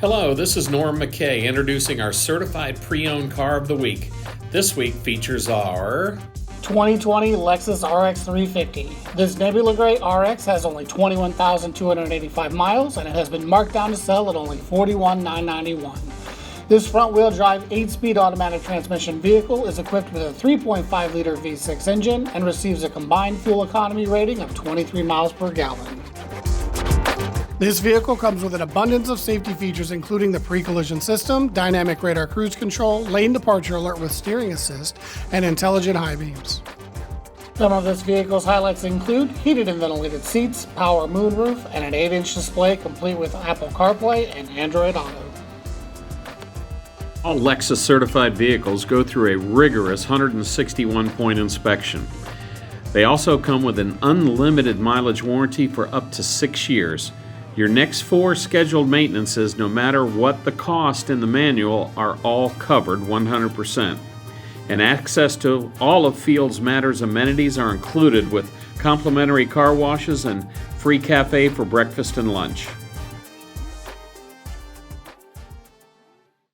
Hello, this is Norm McKay introducing our certified pre-owned car of the week. This week features our 2020 Lexus RX350. This Nebula Gray RX has only 21,285 miles and it has been marked down to sell at only $41,991. This front-wheel drive 8-speed automatic transmission vehicle is equipped with a 3.5-liter V6 engine and receives a combined fuel economy rating of 23 miles per gallon. This vehicle comes with an abundance of safety features including the pre-collision system, dynamic radar cruise control, lane departure alert with steering assist, and intelligent high beams. Some of this vehicle's highlights include heated and ventilated seats, power moonroof, and an 8-inch display complete with Apple CarPlay and Android Auto. All Lexus certified vehicles go through a rigorous 161-point inspection. They also come with an unlimited mileage warranty for up to 6 years. Your next 4 scheduled maintenances, no matter what the cost in the manual, are all covered 100%. And access to all of Fields Matters amenities are included with complimentary car washes and free cafe for breakfast and lunch.